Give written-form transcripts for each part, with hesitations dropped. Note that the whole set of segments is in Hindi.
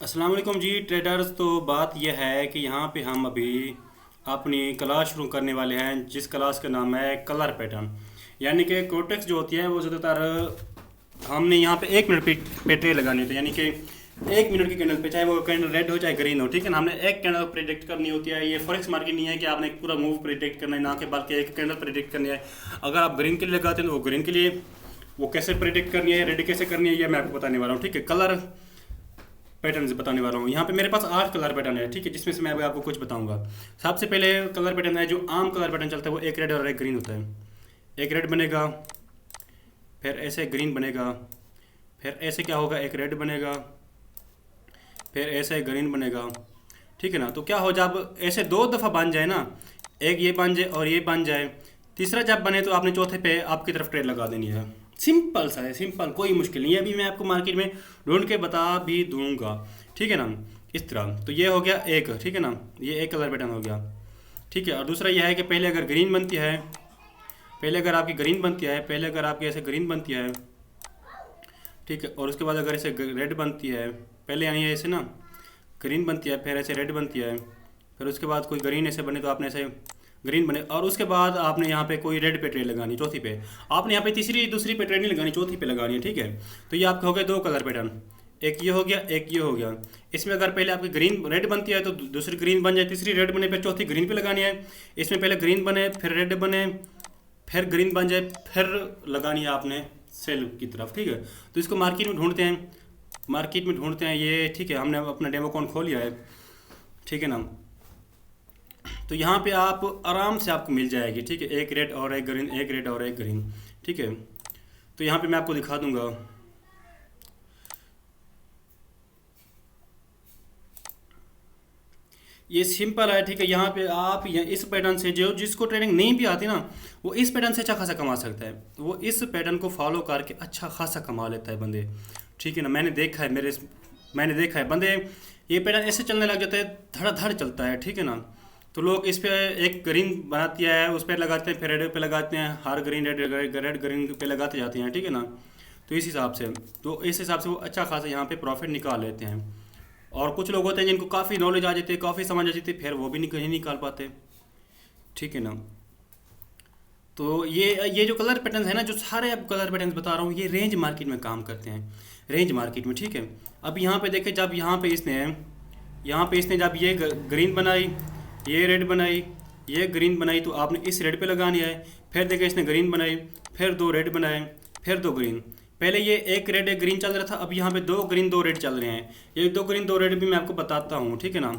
अस्सलाम वालेकुम जी ट्रेडर्स। तो बात यह है कि यहाँ पे हम अभी अपनी क्लास शुरू करने वाले हैं, जिस क्लास का नाम है कलर पैटर्न। यानी कि कोटेक्स जो होती है वो ज़्यादातर हमने यहाँ पे 1 मिनट पे ट्रे लगानी होती है। यानी कि 1 मिनट की कैंडल पे, चाहे वो कैंडल रेड हो चाहे ग्रीन हो, ठीक है ना। हमने एक कैंडल प्रिडिक्ट करनी होती है। ये फॉरेक्स मार्केट नहीं है कि आपने पूरा मूव प्रिडिक्ट करना है, ना कि बल्कि एक कैंडल प्रिडिक्ट करनी है। अगर आप ग्रीन के लिए लगाते हैं तो वो ग्रीन के लिए, वो कैसे प्रिडिक्ट करनी है, रेड कैसे करनी है, ये मैं आपको बताने वाला हूँ। ठीक है, कलर पैटर्न से बताने वाला हूँ। यहाँ पे मेरे पास 8 कलर पैटर्न है, ठीक है, जिसमें से मैं अभी आपको कुछ बताऊंगा। सबसे पहले कलर पैटर्न है, जो आम कलर पैटर्न चलता है, वो एक रेड और एक ग्रीन होता है। एक रेड बनेगा, फिर ऐसे ग्रीन बनेगा, फिर ऐसे क्या होगा, एक रेड बनेगा, फिर ऐसे ग्रीन बनेगा। ठीक है ना। तो क्या हो, जब ऐसे 2 दफ़ा बन जाए ना, एक ये बन जाए और ये बन जाए, तीसरा जब बने तो आपने चौथे पे आपकी तरफ ट्रेड लगा देनी है। सिंपल सा है, सिंपल, कोई मुश्किल नहीं है। अभी मैं आपको मार्केट में ढूंढ के बता भी दूंगा, ठीक है ना। इस तरह तो ये हो गया एक, ठीक है ना, ये एक कलर पैटर्न हो गया। ठीक है, और दूसरा यह है कि पहले अगर ग्रीन बनती है, पहले अगर आपकी ग्रीन बनती है, पहले अगर आपकी ऐसे ग्रीन बनती है, ठीक है, और उसके बाद अगर ऐसे रेड बनती है, पहले यानी ऐसे ना ग्रीन बनती है, फिर ऐसे रेड बनती है, फिर उसके बाद कोई ग्रीन ऐसे बने तो आपने ऐसे ग्रीन बने, और उसके बाद आपने यहाँ पे कोई रेड पे ट्रेड लगानी, चौथी पे आपने यहाँ पे तीसरी दूसरी पे ट्रेड नहीं लगानी, चौथी पे लगानी है। ठीक है, तो ये आपके हो गए 2 कलर पैटर्न, एक ये हो गया, एक ये हो गया। इसमें अगर पहले आपकी ग्रीन रेड बनती है तो दूसरी ग्रीन बन जाए, तीसरी रेड बने, फिर चौथी ग्रीन पे लगानी है। इसमें पहले ग्रीन बने, फिर रेड बने, फिर ग्रीन बन जाए, फिर लगानी है आपने सेल की तरफ। ठीक है, तो इसको मार्केट में ढूंढते हैं, मार्केट में ढूंढते हैं ये। ठीक है, हमने अपना डेमो अकाउंट खोल लिया है, ठीक है ना। तो यहाँ पे आप आराम से आपको मिल जाएगी, ठीक है, एक रेड और एक ग्रीन, एक रेड और एक ग्रीन। ठीक है, तो यहाँ पे मैं आपको दिखा दूंगा। ये सिंपल है, ठीक है। यहाँ पे आप इस पैटर्न से, जो जिसको ट्रेडिंग नहीं भी आती ना, वो इस पैटर्न से अच्छा खासा कमा सकता है। वो इस पैटर्न को फॉलो करके अच्छा खासा कमा लेता है बंदे, ठीक है ना। मैंने देखा है बंदे, ये पैटर्न ऐसे चलने लग जाता है, धड़ाधड़ चलता है, ठीक है ना। तो लोग इस पे एक ग्रीन बनाती है, उस पर लगाते हैं, फिर रेड पे लगाते हैं, हर ग्रीन रेड रेड ग्रीन पे लगाते जाते हैं, ठीक है ना। तो इस हिसाब से, वो अच्छा खासा यहाँ पे प्रॉफिट निकाल लेते हैं। और कुछ लोग होते हैं जिनको काफ़ी नॉलेज आ जाती है, काफ़ी समझ आ जाती है, फिर वो भी नहीं निकाल पाते, ठीक है ना। तो ये जो कलर पैटर्न्स है ना, जो सारे अब कलर पैटर्न्स बता रहा हूँ, ये रेंज मार्केट में काम करते हैं, रेंज मार्केट में, ठीक है। अब यहाँ पे देखें, जब यहाँ पे इसने जब ये ग्रीन बनाई, ये रेड बनाई, ये ग्रीन बनाई, तो आपने इस रेड पे लगानी है। फिर देखें, इसने ग्रीन बनाई, फिर 2 रेड बनाए, फिर 2 ग्रीन। पहले ये एक रेड एक ग्रीन चल रहा था, अब यहाँ पे 2 ग्रीन 2 रेड चल रहे हैं। ये 2 ग्रीन 2 रेड भी मैं आपको बताता हूँ, ठीक है ना।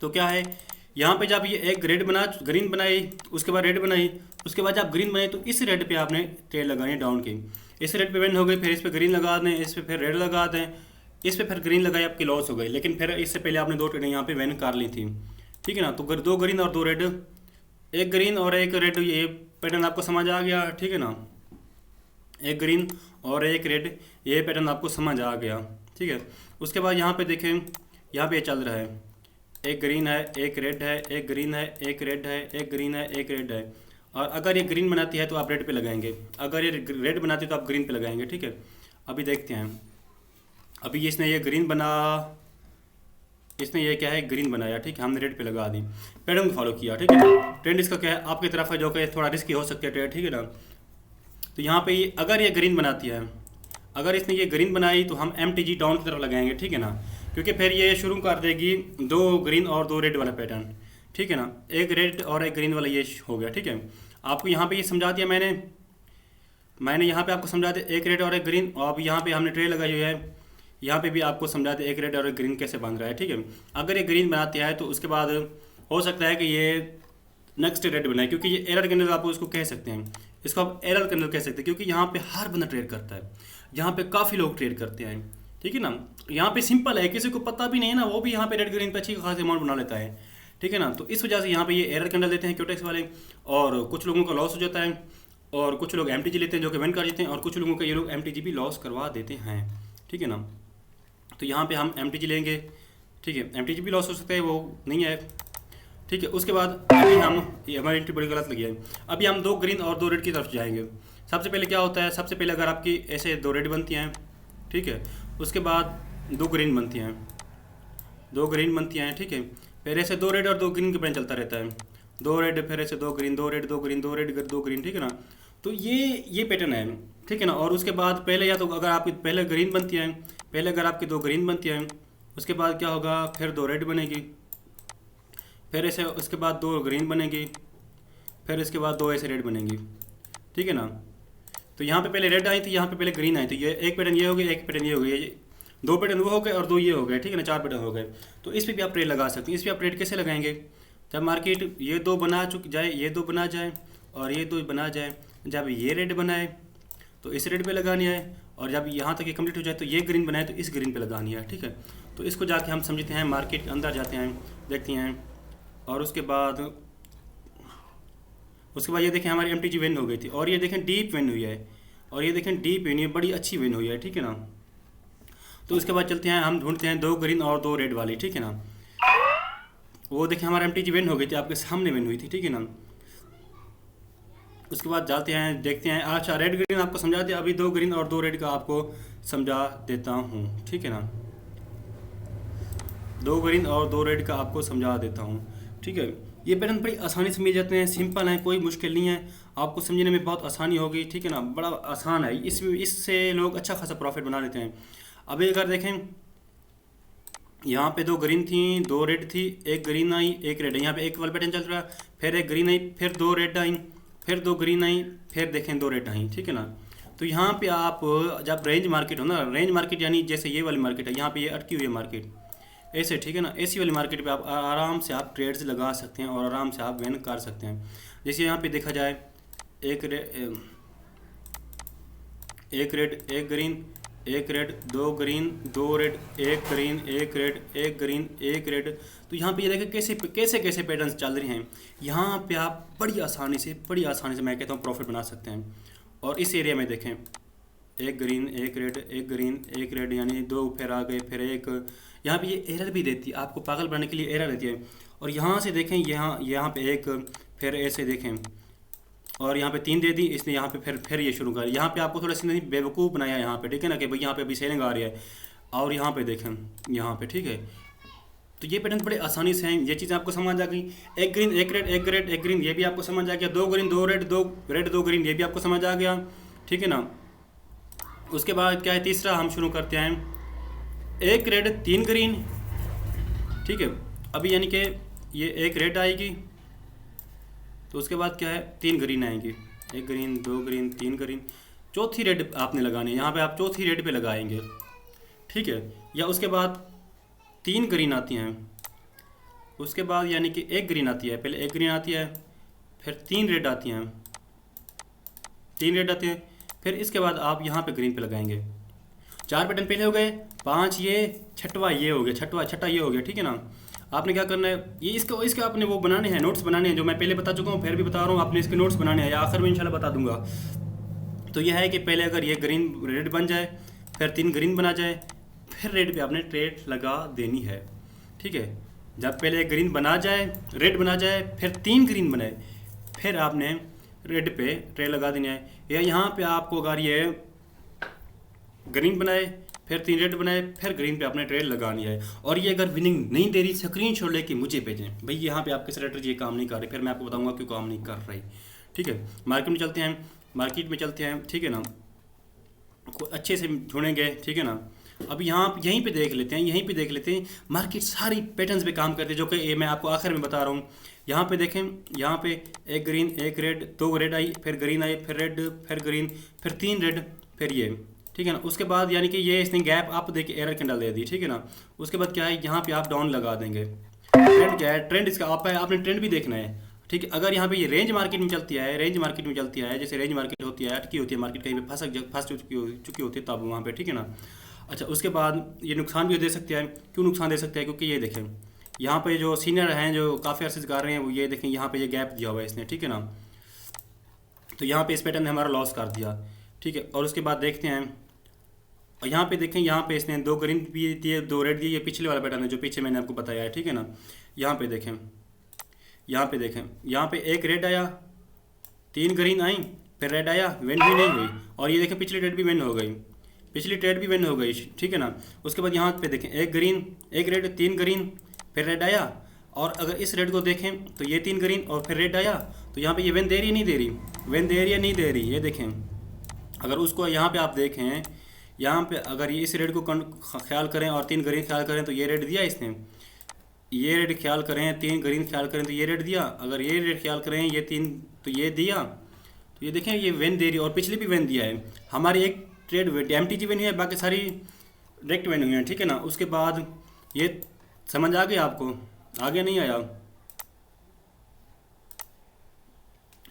तो क्या है, यहाँ पे जब ये एक रेड बना, ग्रीन बनाई, उसके बाद रेड बनाई, उसके बाद जब ग्रीन बनाई, तो इस रेड पे आपने ट्रेड लगानी है डाउन की। इस रेड पे विन हो गई, फिर इस पे ग्रीन लगा दें, इस पे फिर रेड लगा दें, इस पे फिर ग्रीन लगाई, आपकी लॉस हो गई। लेकिन फिर इससे पहले आपने 2 ट्रेडें यहाँ पे विन कर ली थी, ठीक है ना। तो 2 ग्रीन और 2 रेड, एक ग्रीन और एक रेड, ये पैटर्न आपको समझ आ गया, ठीक है ना। एक ग्रीन और एक रेड, ये पैटर्न आपको समझ आ गया, ठीक है। उसके बाद यहाँ पे देखें, यहाँ पे ये चल रहा है, एक ग्रीन है, एक रेड है, एक ग्रीन है, एक रेड है, एक ग्रीन है, एक रेड है। और अगर ये ग्रीन बनाती है तो आप रेड पे लगाएंगे, अगर ये रेड बनाती है तो आप ग्रीन पे लगाएंगे, ठीक है। अभी देखते हैं, अभी इसने ये ग्रीन बना, इसने ये क्या है, ग्रीन बनाया, ठीक है, हमने रेड पे लगा दी, पैटर्न को फॉलो किया, ठीक है ना। ट्रेंड इसका क्या है, आपकी तरफ है, जो कि थोड़ा रिस्की हो सकता है ट्रेड, ठीक है ना। तो यहाँ पे अगर ये ग्रीन बनाती है, अगर इसने ये ग्रीन बनाई, तो हम एम टी जी डाउन की तरफ लगाएंगे, ठीक है ना। क्योंकि फिर ये शुरू कर देगी 2 ग्रीन और 2 रेड वाला पैटर्न, ठीक है ना। एक रेड और एक ग्रीन वाला ये हो गया, ठीक है। आपको यहाँ पे ये समझा दिया मैंने यहाँ पे आपको समझा दिया, एक रेड और एक ग्रीन। और अब यहाँ पे हमने ट्रे लगाई हुई है, यहाँ पे भी आपको समझा दिया एक रेड और एक ग्रीन कैसे बन रहा है, ठीक है। अगर ये ग्रीन बनाती है तो उसके बाद हो सकता है कि ये नेक्स्ट रेड बनाए, क्योंकि ये एरर कैंडल आप उसको कह सकते हैं, इसको आप एरर कैंडल कह सकते हैं, क्योंकि यहाँ पे हर बंदा ट्रेड करता है, यहाँ पे काफ़ी लोग ट्रेड करते हैं, ठीक है ना। यहाँ पे सिंपल है, किसी को पता भी नहीं है ना, वो भी यहाँ पे रेड ग्रीन पे अच्छी खासी अमाउंट बना लेता है, ठीक है ना। तो इस वजह से यहाँ पे ये एरर कैंडल देते हैं क्यूटेक्स वाले, और कुछ लोगों का लॉस हो जाता है, और कुछ लोग एम लेते हैं जो कि विन कर जाते हैं, और कुछ लोगों का ये लोग एम भी लॉस करवा देते हैं, ठीक है ना। तो यहाँ पे हम एम लेंगे, ठीक है, एम भी लॉस हो सकता है, वो नहीं है, ठीक है। उसके बाद अभी ये हमारी एंट्री बड़ी गलत लगी है। अभी हम 2 ग्रीन और 2 रेड की तरफ जाएंगे। सबसे पहले क्या होता है, सबसे पहले अगर आपकी ऐसे 2 रेड बनती हैं, ठीक है, उसके बाद दो ग्रीन बनती हैं, दो ग्रीन बनती हैं, ठीक है। फिर ऐसे दो रेड और दो ग्रीन का पैटर्न चलता रहता है, दो रेड फिर ऐसे दो ग्रीन, दो रेड दो ग्रीन, दो रेड दो ग्रीन, ठीक है ना। तो ये पैटर्न है, ठीक है ना। और उसके बाद पहले या तो अगर आपकी पहले ग्रीन बनती है, पहले अगर आपकी दो ग्रीन बनती है, उसके बाद क्या होगा, फिर दो रेड बनेगी, फिर ऐसे उसके बाद दो ग्रीन बनेगी, फिर इसके बाद दो ऐसे रेड बनेंगी, ठीक है ना। तो यहाँ पे पहले रेड आई थी, यहाँ पे पहले ग्रीन आई थी, ये एक पैटर्न ये हो गया, एक पैटर्न ये हो गया, ये दो पैटर्न वो हो गए और दो ये हो गए, ठीक है ना, चार पैटर्न हो गए। तो इस पे भी आप ट्रेड लगा सकते हैं। इस पे आप ट्रेड कैसे लगाएंगे, जब मार्केट ये दो बना चुक जाए, ये दो बना जाए और ये दो बना जाए, जब ये रेड बनाए तो इस रेड पे लगानी है, और जब यहाँ तक ये कंप्लीट हो जाए तो ये ग्रीन बनाए तो इस ग्रीन पे लगानी है, ठीक है। तो इसको जाके हम समझते हैं, मार्केट के अंदर जाते हैं, देखते हैं, और उसके बाद ये देखें हमारी MTG विन हो गई थी, और ये देखें डीप विन हुई है, और ये देखें डीप विन हुई है, बड़ी अच्छी विन हुई है, ठीक है ना। तो उसके बाद चलते हैं, हम ढूंढते हैं दो ग्रीन और दो रेड वाली, ठीक है ना। वो देखें हमारा MTG विन हो गई थी, आपके सामने विन हुई थी, ठीक है ना। उसके बाद जाते हैं, देखते हैं, अच्छा रेड ग्रीन आपको समझा दिया, अभी दो ग्रीन और दो रेड का आपको समझा देता हूँ, ठीक है ना। दो ग्रीन और दो रेड का आपको समझा देता हूँ, ठीक है। ये पैटर्न बड़ी आसानी से मिल जाते हैं, सिंपल है, कोई मुश्किल नहीं है, आपको समझने में बहुत आसानी होगी, ठीक है ना, बड़ा आसान है। इससे लोग अच्छा खासा प्रॉफिट बना लेते हैं। अभी अगर देखें, यहाँ पे दो ग्रीन थी, दो रेड थी, एक ग्रीन आई एक रेड, यहाँ पे एक वाला पैटर्न चल रहा है, फिर एक ग्रीन आई, फिर दो रेड आई, फिर दो ग्रीन आई, फिर देखें दो रेड आई, ठीक है ना। तो यहाँ पे आप जब रेंज मार्केट हो ना, रेंज मार्केट यानी जैसे ये वाली मार्केट है, यहाँ पे ये अटकी हुई है मार्केट ऐसे, ठीक है ना, ऐसी वाली मार्केट पे आप आराम से आप ट्रेड्स लगा सकते हैं और आराम से आप विन कर सकते हैं। जैसे यहाँ पे देखा जाए, एक रेड एक ग्रीन, एक रेड दो ग्रीन, दो रेड एक ग्रीन, एक रेड एक ग्रीन एक रेड। तो यहाँ पे ये देखें कैसे कैसे कैसे पैटर्न्स चल रहे हैं। यहाँ पे आप बड़ी आसानी से मैं कहता हूँ प्रॉफिट बना सकते हैं। और इस एरिया में देखें, एक ग्रीन एक रेड एक ग्रीन एक रेड, यानी दो फिर आ गए, फिर एक, यहाँ पे ये एरर भी देती है, आपको पागल बनाने के लिए एरर देती है। और यहाँ से देखें, यहाँ पे एक, फिर ऐसे देखें, और यहाँ पे तीन दे दी इसने, यहाँ पे फिर ये शुरू कर, यहाँ पे आपको थोड़ा सी नहीं बेवकूफ़ बनाया यहाँ पे, ठीक है ना, कि भाई यहाँ पे अभी सेलिंग आ रही है, और यहाँ पे देखें, यहाँ पे, ठीक है। तो ये पैटर्न बड़े आसानी से हैं, ये चीज़ आपको समझ आ गई। एक ग्रीन एक रेड एक रेड एक ग्रीन, ये भी आपको समझ आ गया। दो ग्रीन दो रेड दो ग्रीन, ये भी आपको समझ आ गया, ठीक है ना। उसके बाद क्या है, तीसरा हम शुरू करते हैं, एक रेड तीन ग्रीन, ठीक है। अभी यानी कि ये एक रेड आएगी, तो उसके बाद क्या है, तीन ग्रीन आएंगी, एक ग्रीन दो ग्रीन तीन ग्रीन, चौथी रेड आपने लगानी है, यहाँ पे आप चौथी रेड पे लगाएंगे, ठीक है। या उसके बाद तीन ग्रीन आती हैं, उसके बाद यानी कि एक ग्रीन आती है, पहले एक ग्रीन आती है, फिर तीन रेड आती हैं, तीन रेड आती हैं, फिर इसके बाद आप यहाँ पे ग्रीन पे लगाएंगे। चार पैटर्न पहले हो गए, पांच ये, छठवा ये हो गया, छठा ये हो गया, ठीक है ना। आपने क्या करना है, ये इसके आपने वो बनाने हैं, नोट्स बनाने हैं, जो मैं पहले बता चुका हूँ, फिर भी बता रहा हूँ, आपने इसके नोट्स बनाने हैं, या आखिर में इंशाल्लाह बता दूंगा। तो यह है कि पहले अगर ये ग्रीन रेड बन जाए, फिर तीन ग्रीन बना जाए, फिर रेड पे आपने ट्रेड लगा देनी है, ठीक है। जब पहले ग्रीन बना जाए, रेड बना जाए, फिर तीन ग्रीन बनाए, फिर आपने रेड पे ट्रेड लगा देनी है। या यहाँ पे आपको अगर ये ग्रीन बनाए, फिर तीन रेड बनाए, फिर ग्रीन पे आपने ट्रेड लगानी है। और ये अगर विनिंग नहीं दे रही, स्क्रीनशॉट लेके मुझे भेजें, भाई यहाँ पे आपकी स्ट्रेटजी ये काम नहीं कर रही, फिर मैं आपको बताऊंगा क्यों काम नहीं कर रही, ठीक है। मार्केट में चलते हैं, ठीक है ना, अच्छे से ढूंढेंगे, ठीक है ना। अब यहीं पे देख लेते हैं, मार्केट सारी पैटर्न्स पे काम करते हैं, जो कि मैं आपको आखिर में बता रहा हूँ। यहाँ पे देखें, यहाँ पे एक ग्रीन एक रेड, दो रेड आई, फिर ग्रीन आई, फिर रेड, फिर ग्रीन, फिर तीन रेड, फिर ये, ठीक है ना। उसके बाद यानी कि ये इसने गैप आप देखिए एरर कैंडल दे दी, ठीक है ना। उसके बाद क्या है, यहाँ पे आप डाउन लगा देंगे। ट्रेंड क्या है, ट्रेंड इसका आपने ट्रेंड भी देखना है, ठीक है। अगर यहाँ पे ये रेंज मार्केट में चलती है, जैसे रेंज मार्केट होती है, अटकी होती है मार्केट, कहीं पे फंस चुकी होती है, तब वहाँ पे, ठीक है ना। अच्छा, उसके बाद ये नुकसान भी दे सकते हैं। क्यों नुकसान दे सकते हैं, क्योंकि ये देखें, यहाँ पे जो सीनियर हैं, जो काफ़ी अर्से से कर रहे हैं, वो ये देखें, यहाँ पे ये गैप दिया हुआ है इसने, ठीक है ना। तो यहाँ पे इस पैटर्न ने हमारा लॉस कर दिया, ठीक है। और उसके बाद देखते हैं, और यहाँ पे देखें, यहाँ पे इसने दो ग्रीन भी दिए, दो रेड दिए, ये पिछले वाला पैटर्न है जो पीछे मैंने आपको बताया है, ठीक है ना। यहाँ पे देखें, यहाँ पे एक रेड आया, तीन ग्रीन आई, फिर रेड आया, विन भी नहीं हुई, और ये देखें पिछली रेड भी विन हो गई, पिछली ट्रेड भी विन हो गई, ठीक है ना। उसके बाद यहाँ पे देखें, एक ग्रीन, एक रेड, तीन ग्रीन, फिर रेड आया। और अगर इस रेड को देखें तो ये तीन ग्रीन और फिर रेड आया, तो यहाँ पे ये विन दे रही नहीं दे रही, विन दे रही है नहीं दे रही, ये देखें। अगर उसको यहाँ पे आप देखें, यहाँ पे अगर ये इस रेड को ख्याल करें और तीन ग्रीन ख्याल करें तो ये रेड दिया इसने, ये रेड ख्याल करें, तीन ग्रीन ख्याल करें तो ये रेड दिया, अगर ये रेड ख्याल करें ये तीन तो ये दिया। तो ये देखें ये वेन दे रही है और पिछली भी वेन दिया है। हमारी एक trade M T G van है, बाकी सारी डायरेक्ट वेन हुई हैं, ठीक है ना। उसके बाद ये समझ आ गया आपको, आगे नहीं आया,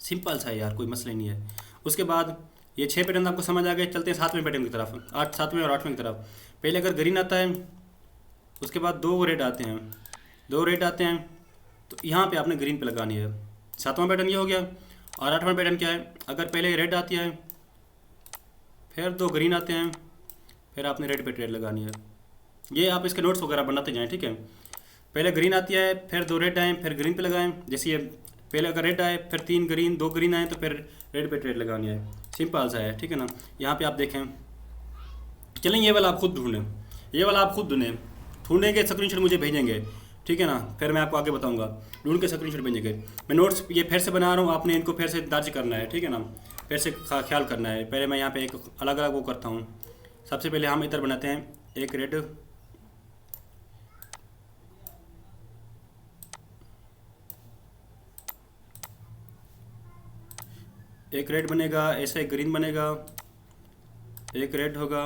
सिंपल सा है यार, कोई मसला नहीं है। उसके बाद ये 6 पैटर्न आपको समझ आ गए, चलते हैं 7वें पैटर्न की तरफ, 7वें और 8वें की तरफ। पहले अगर ग्रीन आता है, उसके बाद 2 रेड आते हैं, 2 रेड आते हैं, तो यहाँ पे आपने ग्रीन पे लगानी है। 7वां पैटर्न ये हो गया। और 8वां पैटर्न क्या है, अगर पहले रेड आती है, फिर 2 ग्रीन आते हैं, फिर आपने रेड पे ट्रेड लगानी है। ये आप इसके नोट्स वगैरह बनाते जाएँ, ठीक है। पहले ग्रीन आती है, फिर 2 रेड आए, फिर ग्रीन पे लगाएं। जैसे ये पहले अगर रेड आए, फिर 3 ग्रीन, 2 ग्रीन आए, तो फिर रेड पे ट्रेड लगानी है। सिंपल सा है, ठीक है ना। यहाँ पे आप देखें, चलें ये वाला आप खुद ढूंढें, ये वाला आप खुद ढूंढेंगे, स्क्रीनशॉट मुझे भेजेंगे, ठीक है ना। फिर मैं आपको आगे बताऊंगा, ढूंढ के स्क्रीनशॉट भेजेंगे। मैं नोट्स ये फिर से बना रहा हूँ, आपने इनको फिर से दर्ज करना है, ठीक है ना, फिर से ख्याल करना है। पहले मैं यहाँ पे एक अलग अलग वो करता हूँ। सबसे पहले हम इधर बनाते हैं एक रेड, एक रेड बनेगा, ऐसे एक ग्रीन बनेगा, एक रेड होगा,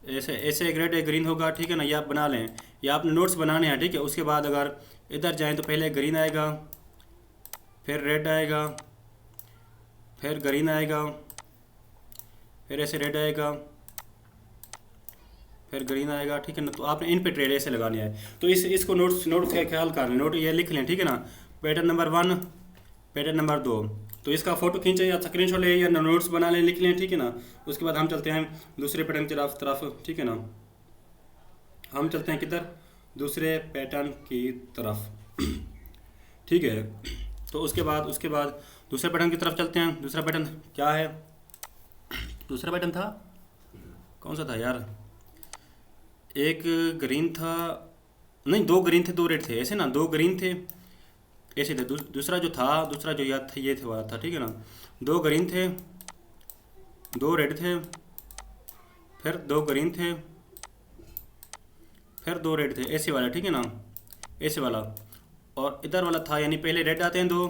ऐसे ऐसे एक रेड एक ग्रीन होगा, ठीक है ना। ये आप बना लें, ये आपने नोट्स बनाने हैं, ठीक है। उसके बाद अगर इधर जाएं तो पहले ग्रीन आएगा, फिर रेड आएगा, फिर ग्रीन आएगा, फिर ऐसे रेड आएगा, फिर ग्रीन आएगा, ठीक है ना। तो आपने इन पे ट्रेड ऐसे लगानी है। तो इसको नोट्स का ख्याल कर लें, नोट ये लिख लें, ठीक है ना। पैटर्न नंबर 1, पैटर्न नंबर 2, तो इसका फ़ोटो खींचें या स्क्रीनशॉट ले या नोट्स बना लें, लिख लें, ठीक है ना। उसके बाद हम चलते हैं दूसरे पैटर्न की तरफ, ठीक है ना। हम चलते हैं किधर, दूसरे पैटर्न की तरफ, ठीक है। तो उसके बाद दूसरे पैटर्न की तरफ चलते हैं। दूसरा पैटर्न क्या है, दूसरा पैटर्न था कौन सा था यार, एक ग्रीन था, नहीं 2 ग्रीन थे 2 रेड थे, ऐसे ना 2 ग्रीन थे ऐसे थे। दूसरा जो याद था ये थे वाला था, ठीक है ना। 2 ग्रीन थे, 2 रेड थे, फिर 2 ग्रीन थे, फिर 2 रेड थे, ऐसे वाला, ठीक है ना, ऐसे वाला। और इधर वाला था, यानी पहले रेड आते हैं 2,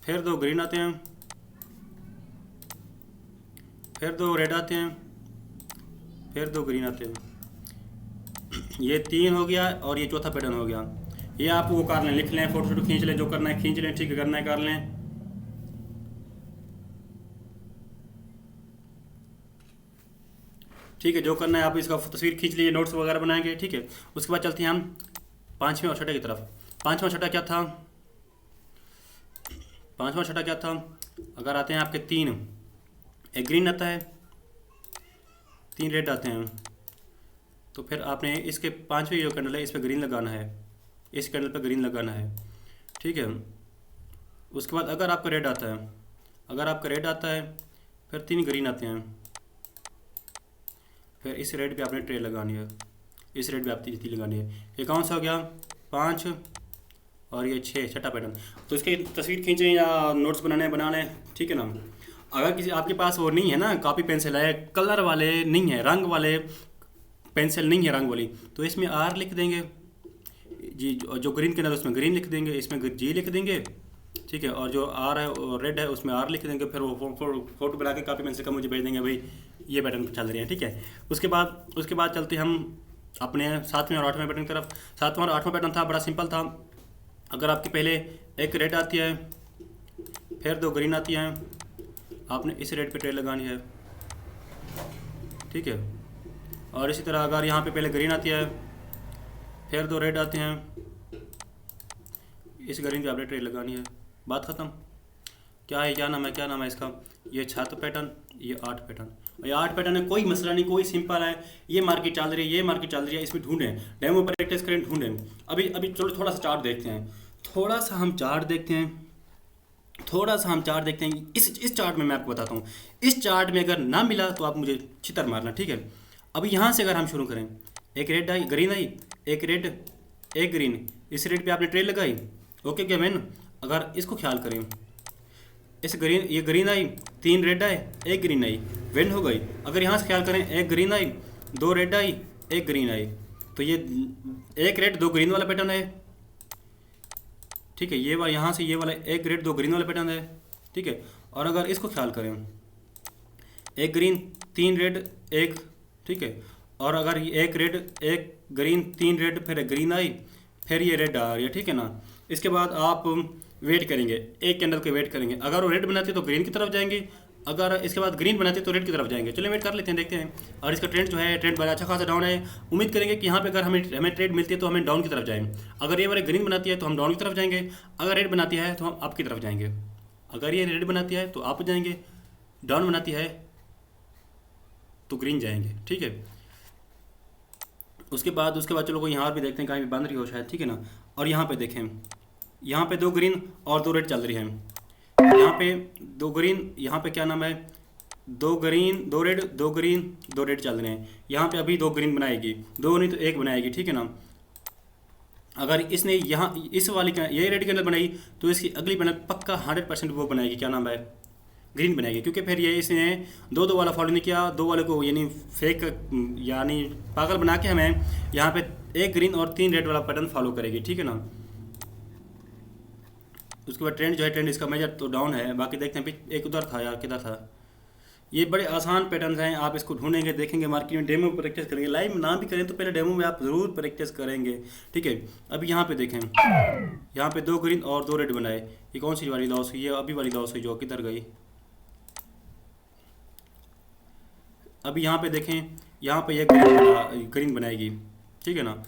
फिर 2 ग्रीन आते हैं, फिर 2 रेड आते हैं, फिर 2 ग्रीन आते हैं। ये 3 हो गया और ये चौथा पैटर्न हो गया। ये आप वो कर लें, लिख लें, फोटो खींच लें, जो करना है खींच लें, ठीक है, करना है कर लें। ठीक है, जो करना है आप इसका तस्वीर खींच लीजिए, नोट्स वगैरह बनाएंगे, ठीक है। उसके बाद चलते हैं हम 5वें और छठे की तरफ। 5वां छठा क्या था, 5वां छठा क्या था, अगर आते हैं आपके 3, एक ग्रीन आता है, 3 रेड आते हैं, तो फिर आपने इसके 5वें जो कैंडल है इस पर ग्रीन लगाना है, इस कैंडल पर ग्रीन लगाना है, ठीक है। उसके बाद अगर आपका रेड आता है, अगर आपका रेड आता है, फिर 3 ग्रीन आते हैं, फिर इस रेड पे आपने ट्रे लगानी है, इस रेड पे आप 3 लगानी है। ये कौन सा हो गया, 5 और ये 6, छठा पैटर्न। तो इसकी तस्वीर खींचें या नोट्स बना लें, ठीक है ना। अगर किसी आपके पास वो नहीं है ना, कॉपी पेंसिल है, कलर वाले नहीं है, रंग वाले पेंसिल नहीं है रंग वाली, तो इसमें R लिख देंगे जी, जो ग्रीन के अंदर उसमें ग्रीन लिख देंगे, इसमें G लिख देंगे, ठीक है। और जो R है और रेड है उसमें R लिख देंगे, फिर वो फोटो बना के कॉपी पेंसिल का मुझे भेज देंगे, भाई ये पैटर्न चल रही है, ठीक है। उसके बाद चलते हम अपने 7वें और 8वें पैटर्न की तरफ। 7वां और 8वां पैटर्न था, बड़ा सिंपल था। अगर आपके पहले एक रेड आती है, फिर 2 ग्रीन आती हैं, आपने इस रेड पे ट्रेड लगानी है, ठीक है। और इसी तरह अगर यहाँ पे पहले ग्रीन आती है, फिर 2 रेड आते हैं, इस ग्रीन पे आपने ट्रेड लगानी है, बात ख़त्म। क्या है, क्या नाम है इसका, ये 7 पैटर्न, ये 8 पैटर्न, ये 8 पैटर्न है, कोई मसला नहीं, कोई सिंपल है। ये मार्केट चल रही है, ये मार्केट चल रही है, इसमें ढूंढें, डेमो प्रैक्टिस करें, ढूंढें। अभी चलो थोड़ा सा चार्ट देखते हैं, थोड़ा सा हम चार्ट देखते हैं, थोड़ा सा हम चार्ट देखते हैं। इस चार्ट में मैं आपको बताता हूँ, इस चार्ट में अगर ना मिला तो आप मुझे छितर मारना, ठीक है। अभी यहाँ से अगर हम शुरू करें, एक रेड आई, ग्रीन आई, एक रेड, एक ग्रीन, इस रेड पे आपने ट्रेड लगाई, ओके क्या मैन। अगर इसको ख्याल करें, इस ग्रीन, ये ग्रीन आई, तीन रेड आए, एक ग्रीन आई, विन हो गई। अगर यहाँ से ख्याल करें, एक ग्रीन आई, दो रेड आई, एक ग्रीन आई, तो ये एक रेड दो ग्रीन वाला पैटर्न है, ठीक है। ये वाला यहाँ से ये वाला एक रेड दो ग्रीन वाला पैटर्न है, ठीक है। और अगर इसको ख्याल करें, एक ग्रीन तीन रेड एक, ठीक है। और अगर ये एक रेड एक ग्रीन तीन रेड, फिर ग्रीन आई, फिर ये रेड आ रही है, ठीक है ना। इसके बाद आप वेट करेंगे, एक कैंडल के वेट करेंगे। अगर वो रेड बनाती है तो ग्रीन की तरफ जाएंगे, अगर इसके बाद ग्रीन बनाती है तो रेड की तरफ जाएंगे। चलिए वेट कर लेते हैं, देखते हैं। और इसका ट्रेंड जो है, ट्रेंड बड़ा अच्छा खासा डाउन है। उम्मीद करेंगे कि यहाँ पे अगर हमें ट्रेड मिलती है तो हमें डाउन की तरफ जाएंगे। अगर ये वाले ग्रीन बनाती है तो हम डाउन की तरफ जाएंगे, अगर रेड बनाती है तो हम अप की तरफ जाएंगे। अगर ये रेड बनाती है तो अप जाएंगे, डाउन बनाती है तो ग्रीन जाएंगे, ठीक है। उसके बाद चलो कोई यहाँ भी देखते हैं, कहीं भी बंद रही हो शायद, ठीक है ना। और यहाँ पे देखें, यहाँ पे दो ग्रीन और दो रेड चल रही हैं। यहाँ पे दो ग्रीन, यहाँ पे क्या नाम है, दो ग्रीन दो रेड, दो ग्रीन दो रेड चल रहे हैं। यहाँ पे अभी दो ग्रीन बनाएगी, दो नहीं तो एक बनाएगी, ठीक है ना। अगर इसने यहाँ इस वाली का ये रेड के अंदर बनाई तो इसकी अगली बना पक्का 100% वो बनाएगी, क्या नाम है, ग्रीन बनाएगी। क्योंकि फिर ये इसने दो दो वाला फॉलो नहीं किया, दो वाले को यानी फेक यानी पागल बना के हमें यहाँ पे एक ग्रीन और तीन रेड वाला पैटर्न फॉलो करेगी, ठीक है ना। उसके बाद ट्रेंड जो है, ट्रेंड इसका मेजर तो डाउन है। बाकी देखते हैं, एक उधर था यार, किधर था। ये बड़े आसान पैटर्न्स हैं, आप इसको ढूंढेंगे, देखेंगे मार्केट में, डेमो प्रैक्टिस करेंगे। लाइव ना भी करें तो पहले डेमो में आप ज़रूर प्रैक्टिस करेंगे, ठीक है। अभी यहाँ पे देखें, यहाँ पे दो ग्रीन और दो रेड बनाए, ये कौन सी वाली लॉस हुई है, अभी वाली लॉस हुई जो किधर गई। अभी यहाँ पे देखें, यहाँ पे ये ग्रीन बनाएगी, ठीक है ना।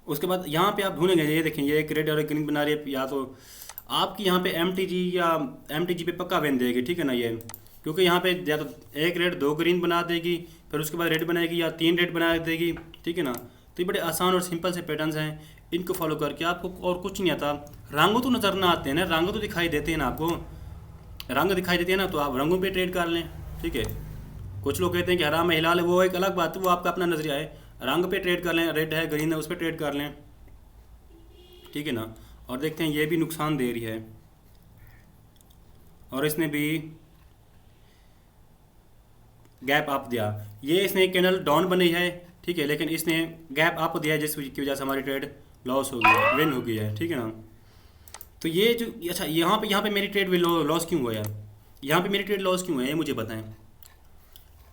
उसके बाद यहाँ पे आप ढूंढेंगे, ये देखें, ये एक रेड और एक ग्रीन बना रही है, या तो आपकी यहाँ पे एम टी जी पे पक्का वेन देगी, ठीक है ना ये। क्योंकि यहाँ पे या तो एक रेड दो ग्रीन बना देगी, फिर उसके बाद रेड बनाएगी, या तीन रेड बना देगी, ठीक है ना। तो ये बड़े आसान और सिंपल से पैटर्न्स हैं, इनको फॉलो करके आपको और कुछ नहीं आता। रंग तो नज़र ना आते हैं ना, रंग तो दिखाई देते हैं ना आपको, रंग दिखाई देते हैं ना, तो आप रंगों पे ट्रेड कर लें, ठीक है। कुछ लोग कहते हैं कि हराम है हिलाल है, वो एक अलग बात है, वो आपका अपना नजरिया है। रंग पे ट्रेड कर लें, रेड है ग्रीन है उस पर ट्रेड कर लें, ठीक है ना। और देखते हैं, ये भी नुकसान दे रही है और इसने भी गैप अप दिया। ये इसने कैंडल डाउन बनी है, ठीक है, लेकिन इसने गैप अप दिया जिसकी वजह से हमारी ट्रेड लॉस हो गई है, विन हो गई है, ठीक है ना। तो ये जो अच्छा, यहाँ पे मेरी ट्रेड लॉस क्यों हुआ यार, यहाँ पे मेरी ट्रेड लॉस क्यों है, ये मुझे बताएं।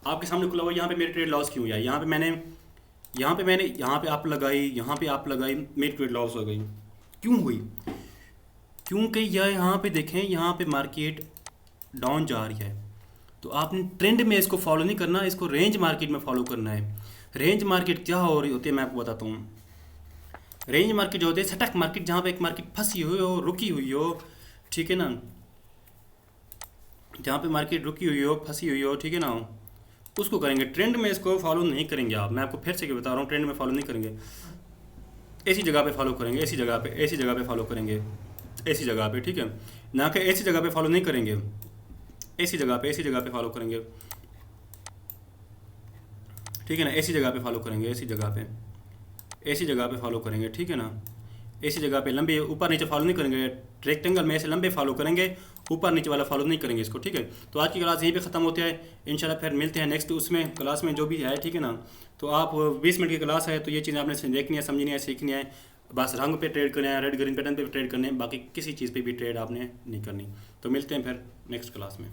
आपके सामने खुला हुआ, यहाँ पे मेरी ट्रेड लॉस क्यों हुआ है। यहाँ पे मैंने यहाँ पे आप लगाई, यहाँ पे आप लगाई, मेरी ट्रेड लॉस हो गई। क्यों हुई, क्योंकि यहाँ पे देखें, यहाँ पे मार्केट डाउन जा रही है, तो आपने ट्रेंड में इसको फॉलो नहीं करना, इसको रेंज मार्केट में फॉलो करना है। रेंज मार्केट क्या हो रही होती है मैं आपको बताता हूँ। रेंज मार्केट जो होती है सटक मार्केट, जहाँ पे एक मार्केट फंसी हुई हो, रुकी हुई हो, ठीक है ना, जहाँ पे मार्केट रुकी हुई हो, फंसी हुई हो, ठीक है ना, उसको करेंगे। ट्रेंड में इसको फॉलो नहीं करेंगे आप, मैं आपको फिर से बता रहा हूँ, ट्रेंड में फॉलो नहीं करेंगे, ऐसी जगह पे फॉलो करेंगे, ऐसी जगह पे फॉलो करेंगे, ऐसी जगह पे, ठीक है ना, कि ऐसी जगह पे फॉलो नहीं करेंगे, ऐसी जगह पे फॉलो करेंगे, ठीक है ना, ऐसी जगह पे फॉलो करेंगे, ऐसी जगह पे फॉलो करेंगे, ठीक है ना। ऐसी जगह पे लंबे ऊपर नीचे फॉलो नहीं करेंगे, रेक्टेंगल में ऐसे लंबे फॉलो करेंगे, ऊपर नीचे वाला फॉलो नहीं करेंगे इसको, ठीक है। तो आज की क्लास यहीं पे ख़त्म होती है, इंशाल्लाह फिर मिलते हैं नेक्स्ट उसमें क्लास में जो भी है, ठीक है ना। तो आप 20 मिनट की क्लास है, तो ये चीज़ें आपने देखनी है, समझनी है, सीखनी है। बस रंग पे ट्रेड करना है, रेड ग्रीन पैटर्न पे ट्रेड करने हैं, बाकी किसी चीज़ पे भी ट्रेड आपने नहीं करनी। तो मिलते हैं फिर नेक्स्ट क्लास में।